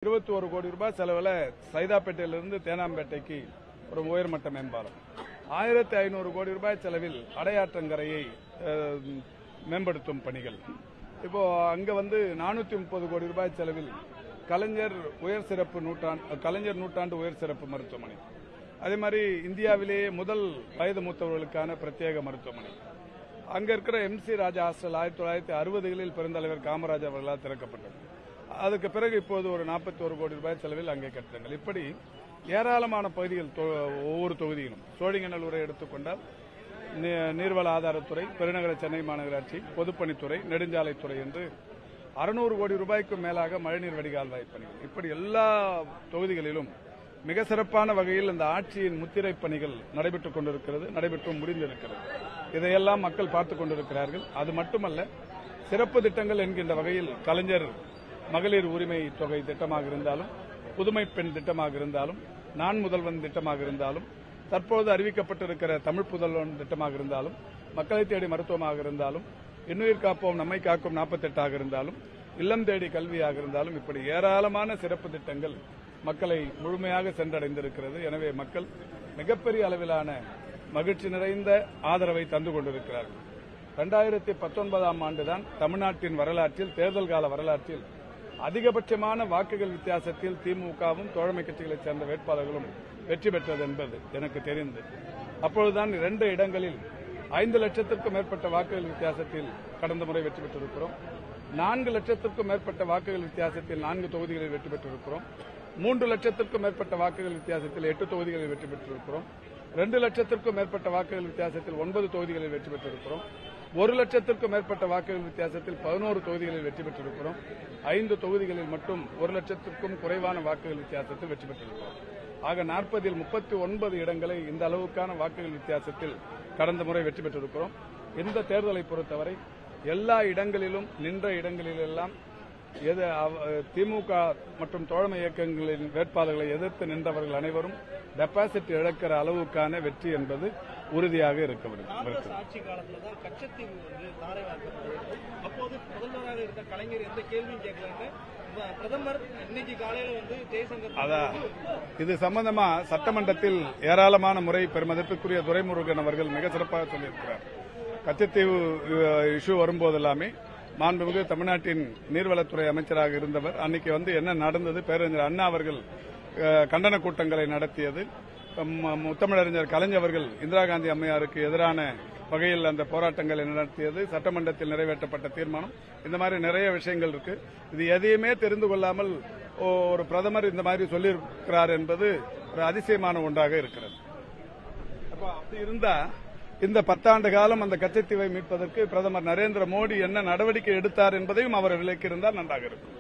21 கோடி ரூபாய் செலவில் சைதாப்பேட்டையிலிருந்து தேனாம்பேட்டைக்கு ஒரு உயர்மட்ட மேம்பாலம், 1500 கோடி ரூபாய் செலவில் அடையாற்றங்கரையை மேம்படுத்தும் பணிகள். இப்போ அங்க 430 கோடி ரூபாய் செலவில் கலைஞர் நூற்றாண்டு உயர் சிறப்பு மருத்துவமனை. அதே மாதிரி இந்தியாவிலேயே முதல் வயது மூத்தவர்களுக்கான பிரத்யேக மருத்துவமனை. அங்க இருக்கிற எம்சி ராஜா ஹாஸ்டல் 1960களில் பெருந்தலைவர் காமராஜர் அவர்களால் திறக்கப்பட்டது. அதுக்கு பிறகு இப்போது ஒரு 41 கோடி ரூபாய் செலவில் அங்கே கட்டிடங்கள். இப்படி ஏராளமான பகுதிகள் ஒவ்வொரு தொகுதியிலும். சோழிங்கநல்லூரை எடுத்துக்கொண்டால் நீர்வள ஆதாரத்துறை, பெருநகர சென்னை மாநகராட்சி, பொதுப்பணித்துறை, நெடுஞ்சாலைத்துறை என்று 600 கோடி ரூபாய்க்கும் மேலாக மழைநீர் வடிகால் வாய்ப்பணிகள். இப்படி எல்லா தொகுதிகளிலும் மிக சிறப்பான வகையில் இந்த ஆட்சியின் முத்திரை பணிகள் நடைபெற்றுக் கொண்டிருக்கிறது, நடைபெற்று முடிந்திருக்கிறது. இதையெல்லாம் மக்கள் பார்த்துக் கொண்டிருக்கிறார்கள். அது மட்டுமல்ல, சிறப்பு திட்டங்கள் என்கின்ற வகையில் கலைஞர் மகளிர் உரிமை தொகை திட்டமாக இருந்தாலும், புதுமை பெண் திட்டமாக இருந்தாலும், நான் முதல்வன் திட்டமாக இருந்தாலும், தற்போது அறிவிக்கப்பட்டிருக்கிற தமிழ் புதல்வன் திட்டமாக இருந்தாலும், மக்களை தேடி மருத்துவமாக இருந்தாலும், இன்னுயிர் காப்போம் நம்மை காக்கும் 48 இருந்தாலும், இல்லம் தேடி கல்வியாக இருந்தாலும், இப்படி ஏராளமான சிறப்பு திட்டங்கள் மக்களை முழுமையாக சென்றடைந்திருக்கிறது. எனவே மக்கள் மிகப்பெரிய அளவிலான மகிழ்ச்சி நிறைந்த ஆதரவை தந்து கொண்டிருக்கிறார்கள். 2019ஆம் ஆண்டுதான் தமிழ்நாட்டின் வரலாற்றில், தேர்தல் கால வரலாற்றில் அதிகபட்சமான வாக்குகள் வித்தியாசத்தில் திமுகவும் தோழமை கட்சிகளைச் சேர்ந்த வேட்பாளர்களும் வெற்றி பெற்றது என்பது எனக்கு தெரிந்தது. அப்பொழுதுதான் 2 இடங்களில் 5 லட்சத்திற்கும் மேற்பட்ட வாக்குகள் வித்தியாசத்தில் கடந்த முறை வெற்றி பெற்றிருக்கிறோம். 4 லட்சத்திற்கும் மேற்பட்ட வாக்குகள் வித்தியாசத்தில் 4 தொகுதிகளில் வெற்றி பெற்றிருக்கிறோம். 3 லட்சத்திற்கும் மேற்பட்ட வாக்குகள் வித்தியாசத்தில் 8 தொகுதிகளில் வெற்றி பெற்றிருக்கிறோம். 2 லட்சத்திற்கும் மேற்பட்ட வாக்குகள் வித்தியாசத்தில் 9 தொகுதிகளில் வெற்றி பெற்றிருக்கிறோம். 1 லட்சத்திற்கும் மேற்பட்ட வாக்குகள் வித்தியாசத்தில் 11 தொகுதிகளில் வெற்றி பெற்றிருக்கிறோம். 5 தொகுதிகளில் மட்டும் 1 லட்சத்திற்கும் குறைவான வாக்குகள் வித்தியாசத்தில் வெற்றி பெற்றிருக்கிறோம். ஆக 40இல் 39 இடங்களை இந்த அளவுக்கான வாக்குகள் வித்தியாசத்தில் கடந்த முறை வெற்றி பெற்றிருக்கிறோம். இந்த தேர்தலை பொறுத்தவரை எல்லா இடங்களிலும், நின்ற இடங்களிலெல்லாம் திமுக மற்றும் தோழமை இயக்கங்களின் வேட்பாளர்களை எதிர்த்து நின்றவர்கள் அனைவரும் டெபாசிட் இழக்கிற அளவுக்கான வெற்றி என்பது உறுதியாக இருக்கிறது. ஆட்சி காலத்தில் தான் கச்சத்தீவு தாரை வார்க்கப்பட்டது. அப்போது முதல்வராக இருந்த கலைஞர் எந்த கேள்வியும் கேட்கலன்னு பிரதமர் இன்னைக்கு காலையில ஜெய்சங்கர் இது சம்பந்தமா சட்டமன்றத்தில் ஏராளமான முறை பெருமதிப்புக்குரிய துரைமுருகன் அவர்கள் மிக சிறப்பாக சொல்லியிருக்கிறார். கச்சத்தீவு இஷ்யூ வரும்போதெல்லாமே மாண்புமிகு தமிழ்நாட்டின் நீர்வளத்துறை அமைச்சராக இருந்தவர் அன்னைக்கு என்ன நடந்தது, பேரறிஞர் அண்ணா அவர்கள் கண்டன கூட்டங்களை நடத்தியது, முத்தமிழறிஞர் கலைஞர் அவர்கள் இந்திரா காந்தி அம்மையாருக்கு எதிரான வகையில் அந்த போராட்டங்களை நடத்தியது, சட்டமன்றத்தில் நிறைவேற்றப்பட்ட தீர்மானம், இந்த மாதிரி நிறைய விஷயங்கள் இருக்கு. இது எதையுமே தெரிந்து கொள்ளாமல் ஒரு பிரதமர் இந்த மாதிரி சொல்லியிருக்கிறார் என்பது ஒரு அதிசயமான ஒன்றாக இருக்கிறது. அப்படி இருந்தா இந்த 10 ஆண்டு காலம் அந்த கச்சத்தீவை மீட்பதற்கு பிரதமர் நரேந்திர மோடி என்ன நடவடிக்கை எடுத்தார் என்பதையும் அவர் விளக்கியிருந்தால் நன்றாக இருக்கும்.